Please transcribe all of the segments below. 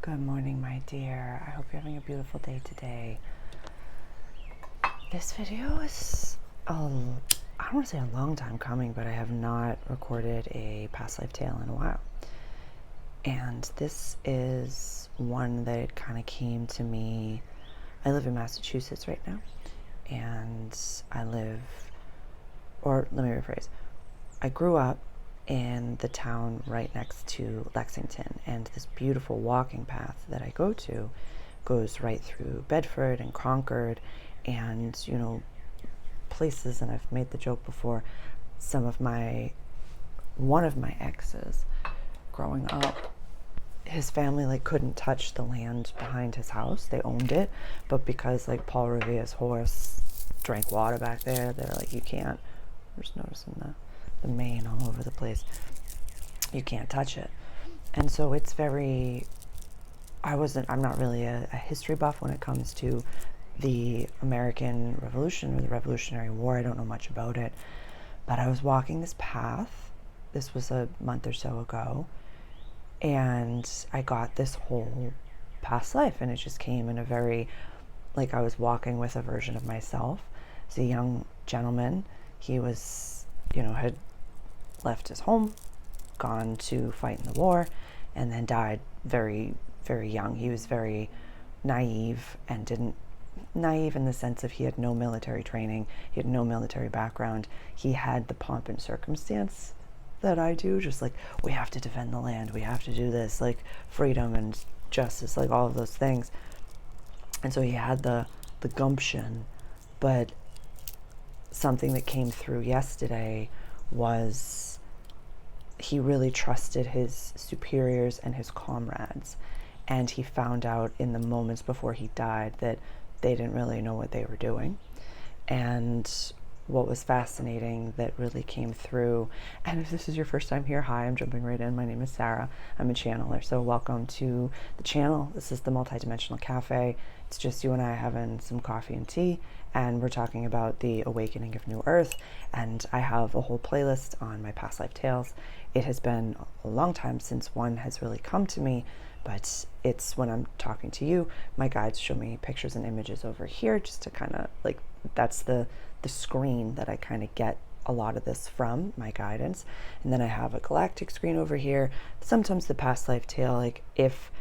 Good morning, my dear. I hope you're having a beautiful day today. This video is, I don't want to say a long time coming, but I have not recorded a past life tale in a while. And this is one that kind of came to me. I live in Massachusetts right now, and let me rephrase. I grew up in the town right next to Lexington, and this beautiful walking path that I go to goes right through Bedford and Concord and, places, and I've made the joke before, one of my exes growing up, his family couldn't touch the land behind his house. They owned it, but because Paul Revere's horse drank water back there, they're like, you can't. I'm just noticing the mane all over the place. You can't touch it. And so it's very, I'm not really a history buff when it comes to the American Revolution or the Revolutionary War. I don't know much about it, but I was walking this path. This was a month or so ago, and I got this whole past life, and it just came in a very, I was walking with a version of myself. It's a young gentleman. He was, had left his home, gone to fight in the war, and then died very, very young. He was very naive in the sense of he had no military training, he had no military background. He had the pomp and circumstance that I do, just we have to defend the land, we have to do this, freedom and justice, all of those things. And so he had the gumption, but something that came through yesterday was he really trusted his superiors and his comrades, and he found out in the moments before he died that they didn't really know what they were doing. And what was fascinating that really came through, and if this is your first time here, hi, I'm jumping right in. My name is Sarah. I'm a channeler, so welcome to the channel. This is the Multidimensional Cafe. It's just you and I having some coffee and tea, and we're talking about the awakening of New Earth, and I have a whole playlist on my past life tales. It has been a long time since one has really come to me, but it's when I'm talking to you, my guides show me pictures and images over here just to kind of that's the screen that I kind of get a lot of this from, my guidance. And then I have a galactic screen over here. Sometimes the past life tale, if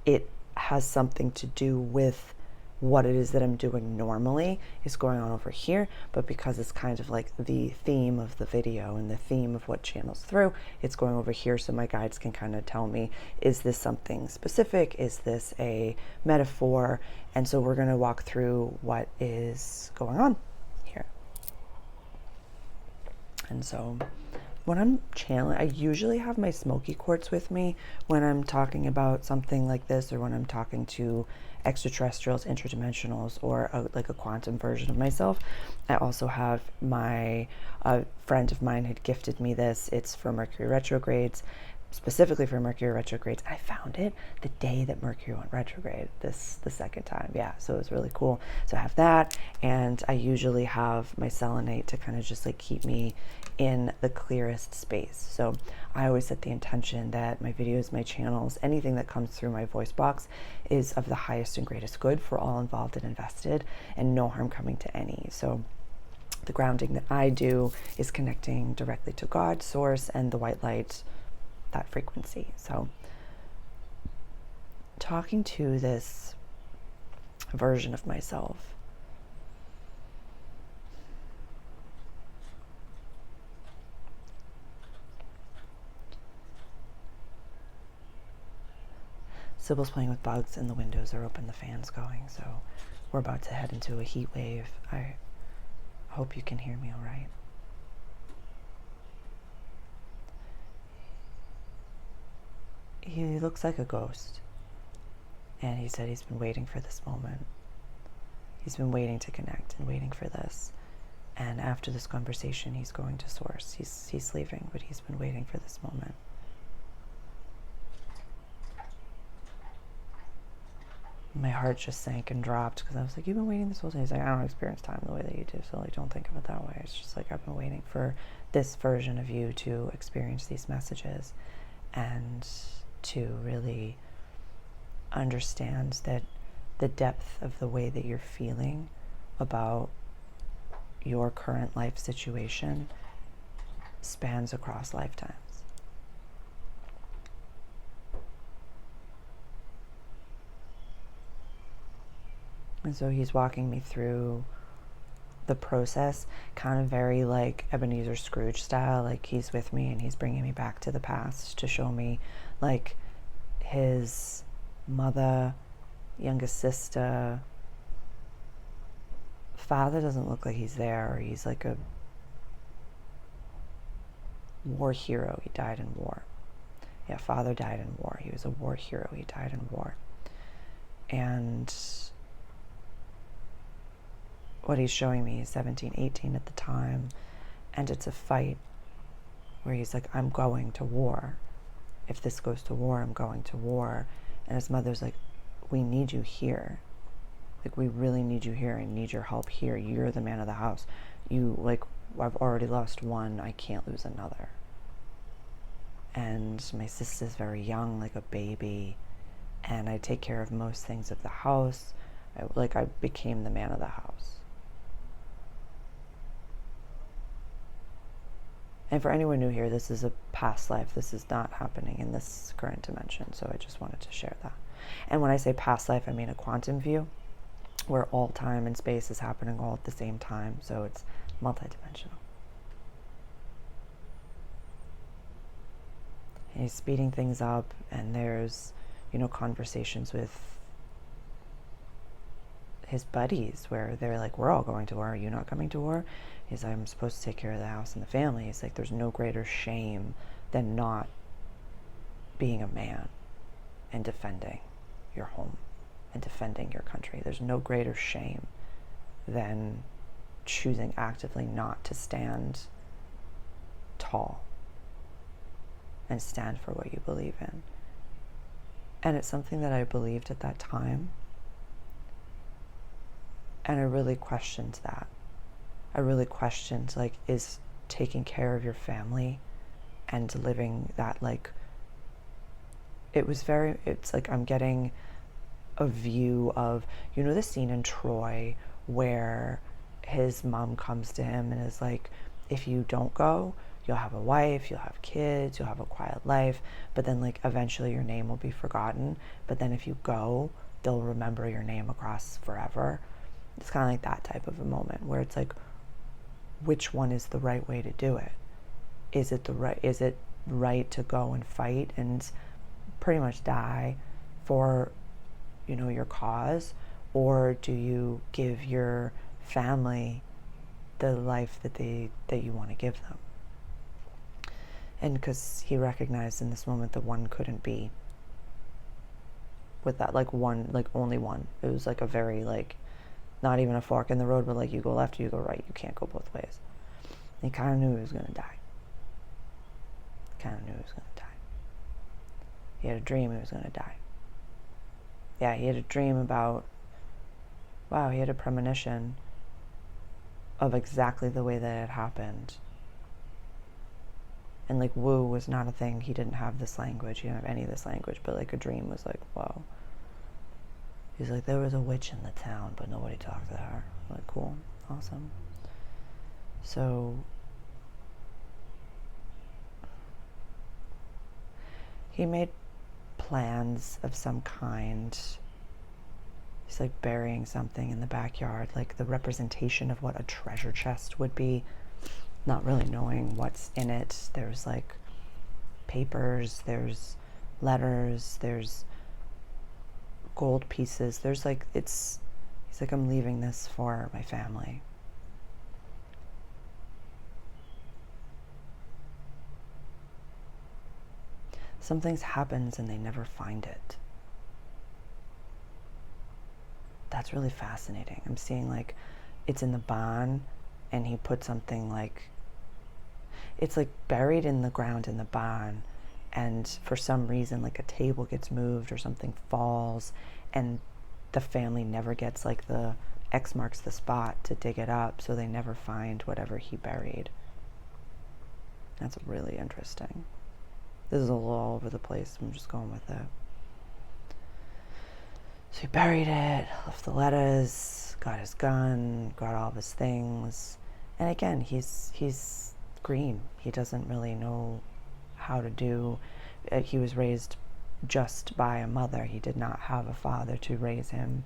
it has something to do with what it is that I'm doing normally, is going on over here, but because it's kind of the theme of the video and the theme of what channels through, it's going over here so my guides can kind of tell me, is this something specific? Is this a metaphor? And so we're going to walk through what is going on here. And so when I'm channeling, I usually have my smoky quartz with me when I'm talking about something like this, or when I'm talking to extraterrestrials, interdimensionals, or a quantum version of myself. I also have a friend of mine had gifted me this. It's for Mercury retrogrades, specifically for Mercury retrogrades. I found it the day that Mercury went retrograde, the second time. Yeah, so it was really cool. So I have that, and I usually have my selenite to kind of just keep me in the clearest space. So I always set the intention that my videos, my channels, anything that comes through my voice box is of the highest and greatest good for all involved and invested, and no harm coming to any. So the grounding that I do is connecting directly to God, source, and the white light, that frequency. So talking to this version of myself, Sybil's playing with bugs and the windows are open, the fan's going, so we're about to head into a heat wave. I hope you can hear me all right. He looks like a ghost, and he said he's been waiting for this moment. He's been waiting to connect and waiting for this. And after this conversation, he's going to source. He's leaving, but he's been waiting for this moment. My heart just sank and dropped because I was like, you've been waiting this whole day. He's like, I don't experience time the way that you do, so don't think of it that way. It's just I've been waiting for this version of you to experience these messages and to really understand that the depth of the way that you're feeling about your current life situation spans across lifetimes. And so he's walking me through the process, kind of very like Ebenezer Scrooge style, like he's with me and he's bringing me back to the past to show me like his mother, youngest sister, father doesn't look like he's there, or he's like a war hero. He died in war. Yeah, father died in war. He was a war hero. He died in war. And what he's showing me is 17, 18 at the time, and it's a fight where he's like, I'm going to war. If this goes to war, I'm going to war. And his mother's like, we need you here. Like, we really need you here. I need your help here. You're the man of the house. You, like, I've already lost one. I can't lose another. And my sister's very young, like a baby. And I take care of most things of the house. I became the man of the house. And for anyone new here, this is a past life. This is not happening in this current dimension. So I just wanted to share that. And when I say past life, I mean a quantum view, where all time and space is happening all at the same time. So it's multidimensional. And he's speeding things up, and there's, conversations with his buddies where they're like, we're all going to war. Are you not coming to war? He's like, I'm supposed to take care of the house and the family. He's like, there's no greater shame than not being a man and defending your home and defending your country. There's no greater shame than choosing actively not to stand tall and stand for what you believe in. And it's something that I believed at that time. And I really questioned that. I really questioned, like, is taking care of your family and living that, like, it's like I'm getting a view of, the scene in Troy where his mom comes to him and is like, if you don't go, you'll have a wife, you'll have kids, you'll have a quiet life, but then, like, eventually your name will be forgotten. But then if you go, they'll remember your name across forever. It's kind of like that type of a moment where it's like, which one is the right way to do it? Is it right to go and fight and pretty much die for, your cause? Or do you give your family the life that you want to give them? And because he recognized in this moment that one couldn't be with that, like one, like only one. It was like a very, like, not even a fork in the road, but like you go left, you go right. You can't go both ways. And he kind of knew he was going to die. He had a dream he was going to die. Yeah, he had a dream about, he had a premonition of exactly the way that it happened. And like woo was not a thing. He didn't have this language. He didn't have any of this language, but like a dream was like, whoa. He's like, there was a witch in the town, but nobody talked to her. I'm like, cool, awesome. So he made plans of some kind. He's like burying something in the backyard, like the representation of what a treasure chest would be, not really knowing what's in it. There's like papers, there's letters, there's gold pieces. There's like, he's like, I'm leaving this for my family. Some things happens and they never find it. That's really fascinating. I'm seeing like it's in the barn and he put something like, it's like buried in the ground in the barn, and for some reason like a table gets moved or something falls and the family never gets like the X marks the spot to dig it up, so they never find whatever he buried. That's really interesting. This is a little all over the place. I'm just going with it. So he buried it, left the letters, got his gun, got all of his things. And again, he's green. He doesn't really know how to do. He was raised just by a mother. He did not have a father to raise him.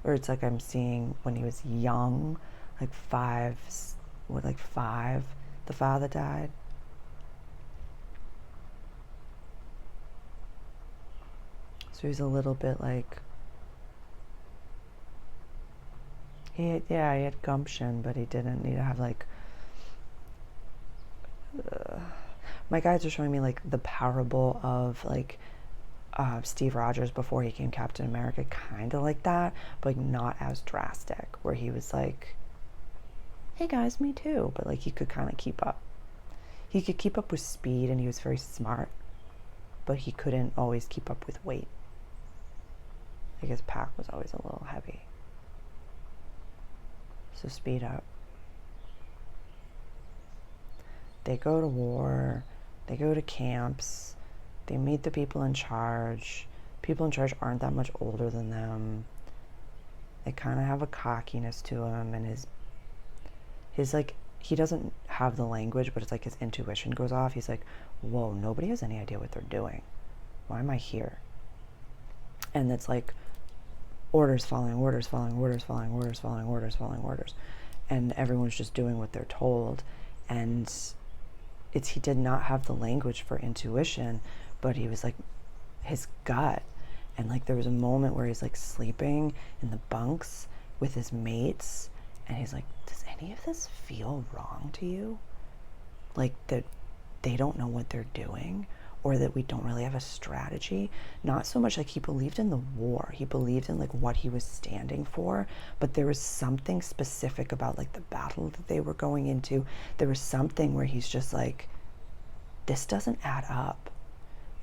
Or it's like I'm seeing when he was young, like five, the father died. So he's a little bit like, he had gumption, but he didn't need to have like, my guides are showing me like the parable of like Steve Rogers before he became Captain America, kind of like that, but like not as drastic, where he was like, hey guys, me too, but like he could kind of keep up. He could keep up with speed, and he was very smart, but he couldn't always keep up with weight. Like his pack was always a little heavy. So speed up. They go to war, they go to camps, they meet the people in charge. People in charge aren't that much older than them. They kind of have a cockiness to him, and his like, he doesn't have the language, but it's like his intuition goes off. He's like, whoa, nobody has any idea what they're doing. Why am I here? And it's like orders following orders following orders following orders following orders following orders, and everyone's just doing what they're told. And he did not have the language for intuition, but he was like his gut. And like there was a moment where he's like sleeping in the bunks with his mates, and he's like, does any of this feel wrong to you? Like that they don't know what they're doing, or that we don't really have a strategy. Not so much like he believed in the war, he believed in like what he was standing for, but there was something specific about like the battle that they were going into. There was something where he's just like, this doesn't add up.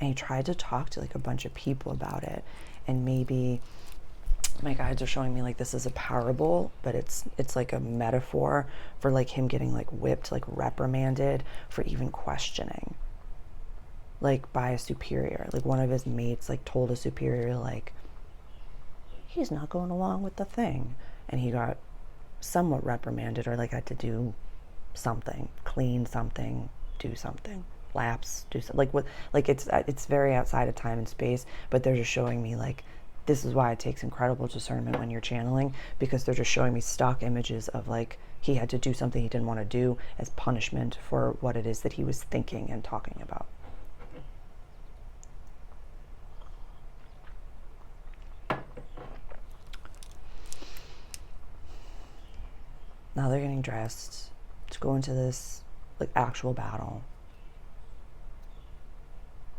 And he tried to talk to like a bunch of people about it, and maybe my guides are showing me like this is a parable, but it's like a metaphor for like him getting like whipped, like reprimanded for even questioning, like by a superior. Like one of his mates like told a superior like, he's not going along with the thing, and he got somewhat reprimanded, or like had to do something, clean something, do something, laps, do something, like what, like it's very outside of time and space, but they're just showing me like, this is why it takes incredible discernment when you're channeling, because they're just showing me stock images of like he had to do something he didn't want to do as punishment for what it is that he was thinking and talking about. Now they're getting dressed to go into this like actual battle.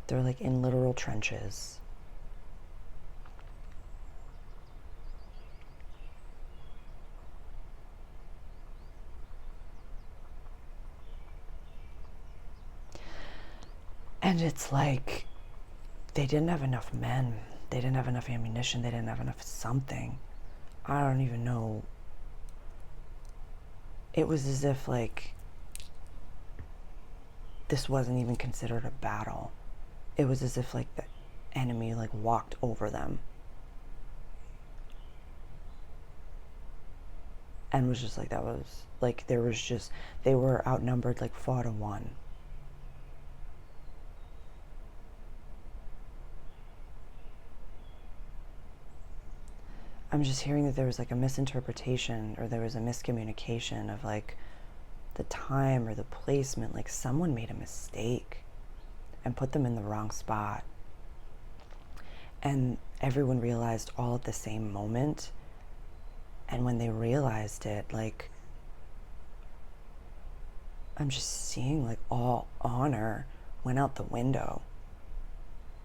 They're like in literal trenches. And it's like they didn't have enough men. They didn't have enough ammunition. They didn't have enough something. I don't even know. It was as if like this wasn't even considered a battle. It was as if like the enemy like walked over them and was just like, that was like, there was just, they were outnumbered like 4-1. I'm just hearing that there was like a misinterpretation, or there was a miscommunication of like the time or the placement. Like someone made a mistake and put them in the wrong spot, and everyone realized all at the same moment. And when they realized it, like, I'm just seeing like all honor went out the window.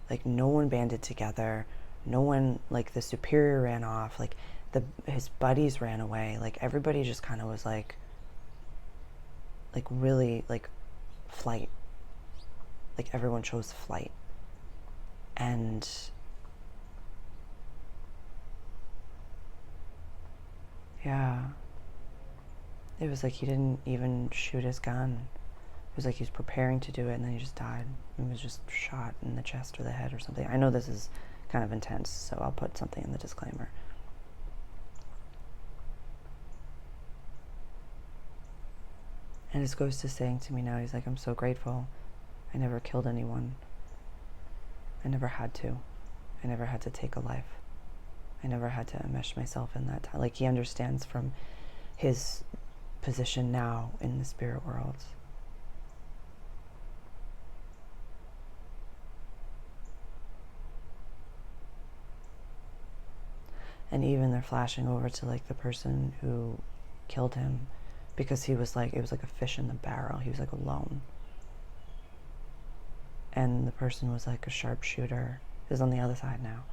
Like no one banded together. No one, like the superior ran off, like his buddies ran away. Like everybody just kind of was like really like flight. Like everyone chose flight. And yeah, it was like he didn't even shoot his gun. It was like he was preparing to do it, and then he just died. He was just shot in the chest or the head or something. I know this is kind of intense, so I'll put something in the disclaimer. And his ghost is saying to me now, he's like, I'm so grateful. I never killed anyone. I never had to. I never had to take a life. I never had to enmesh myself in that time. Like, he understands from his position now in the spirit world. And even they're flashing over to like the person who killed him, because he was like, it was like a fish in the barrel. He was like alone. And the person was like a sharpshooter. This is on the other side now.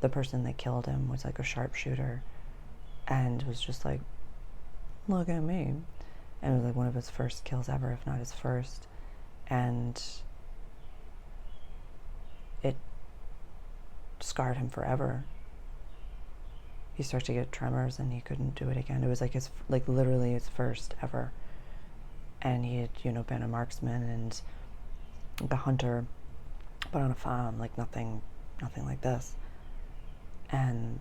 The person that killed him was like a sharpshooter and was just like, look at me. And it was like one of his first kills ever, if not his first. And it scarred him forever. He started to get tremors and he couldn't do it again. It was like his, like literally his first ever. And he had, you know, been a marksman and a hunter, but on a farm, like nothing like this. And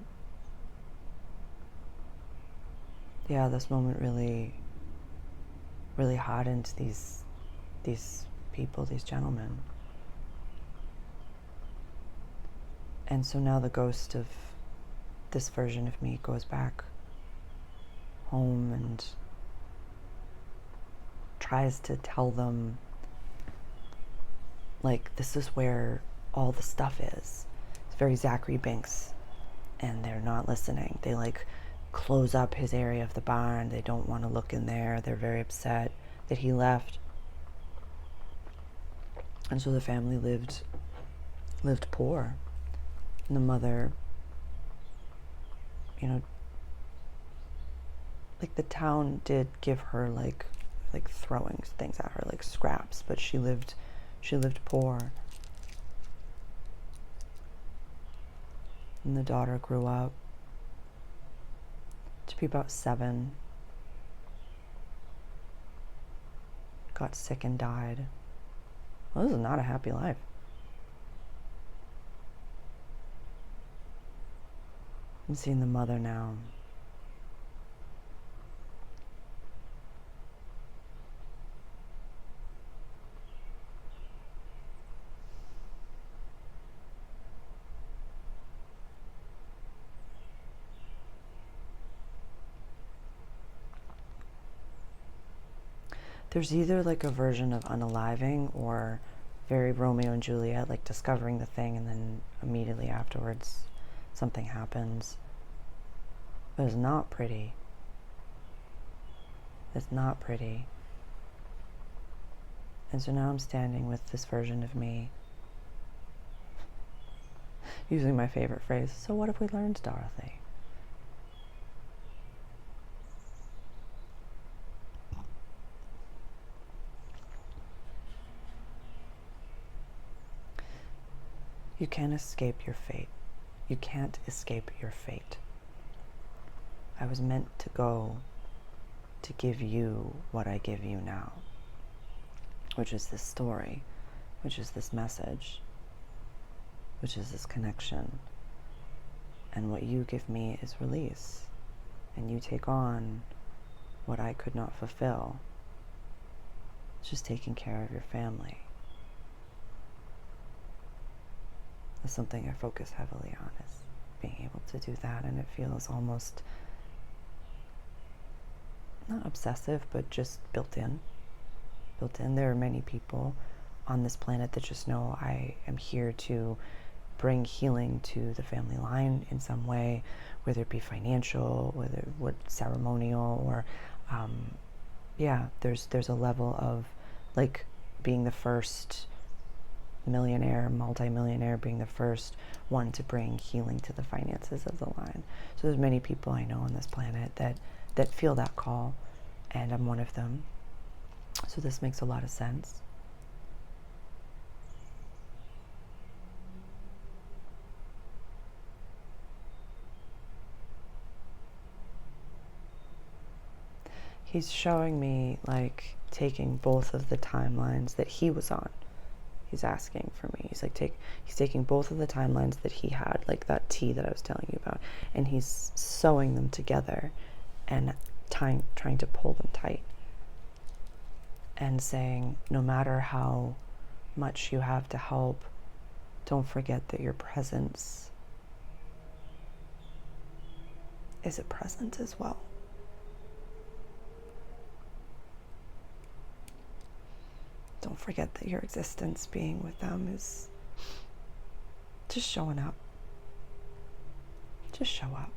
yeah, this moment really hardened these people, these gentlemen. And so now the ghost of this version of me goes back home and tries to tell them, like, this is where all the stuff is. It's very Zachary Binks, and they're not listening. They like close up his area of the barn. They don't want to look in there. They're very upset that he left. And so the family lived poor. And the mother, you know, like the town did give her like throwing things at her, like scraps, but she lived poor. And the daughter grew up to be about 7, got sick and died. Well, this is not a happy life. I'm seeing the mother now. There's either like a version of unaliving or very Romeo and Juliet, like discovering the thing and then immediately afterwards something happens. But it's not pretty. It's not pretty. And so now I'm standing with this version of me, using my favorite phrase, so what have we learned, Dorothy? You can't escape your fate. You can't escape your fate. I was meant to go to give you what I give you now, which is this story, which is this message, which is this connection. And what you give me is release. And you take on what I could not fulfill. It's just taking care of your family. That's something I focus heavily on, is being able to do that. And it feels almost not obsessive, but just built in. There are many people on this planet that just know I am here to bring healing to the family line in some way, whether it be financial, whether what ceremonial, or there's a level of like being the first millionaire, multi-millionaire, being the first one to bring healing to the finances of the line. So there's many people I know on this planet that feel that call, and I'm one of them. So this makes a lot of sense. He's showing me like taking both of the timelines that he was on. he's asking for me. He's like, he's taking both of the timelines that he had, like that T that I was telling you about, and he's sewing them together and trying to pull them tight and saying, no matter how much you have to help, don't forget that your presence is a present as well. Don't forget that your existence being with them is just showing up. Just show up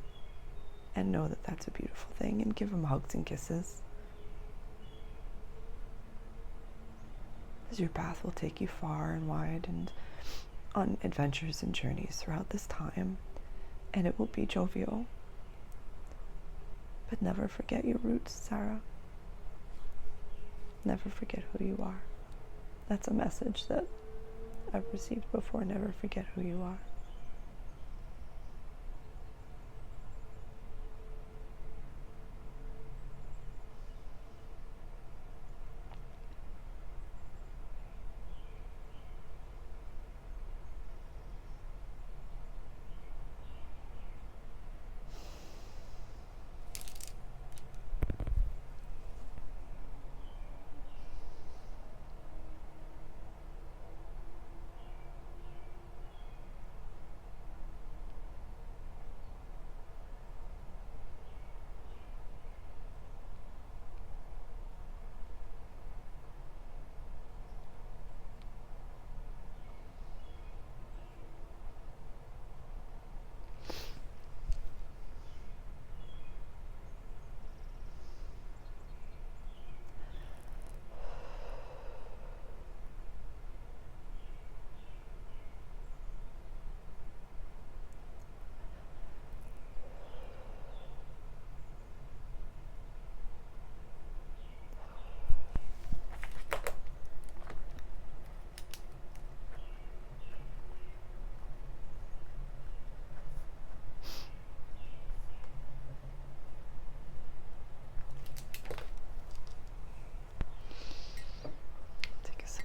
and know that that's a beautiful thing, and give them hugs and kisses. As your path will take you far and wide and on adventures and journeys throughout this time, and it will be jovial. But never forget your roots, Sarah. Never forget who you are. That's a message that I've received before. Never forget who you are.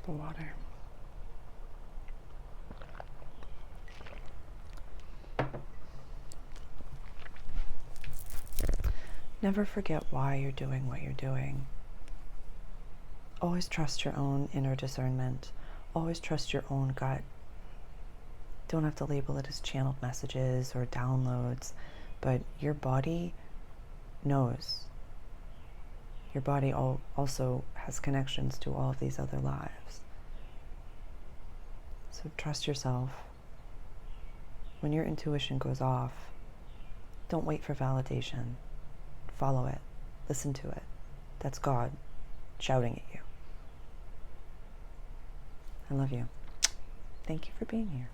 The water. Never forget why you're doing what you're doing. Always trust your own inner discernment. Always trust your own gut. Don't have to label it as channeled messages or downloads, but your body knows. Your body also has connections to all of these other lives. So trust yourself. When your intuition goes off, don't wait for validation. Follow it. Listen to it. That's God shouting at you. I love you. Thank you for being here.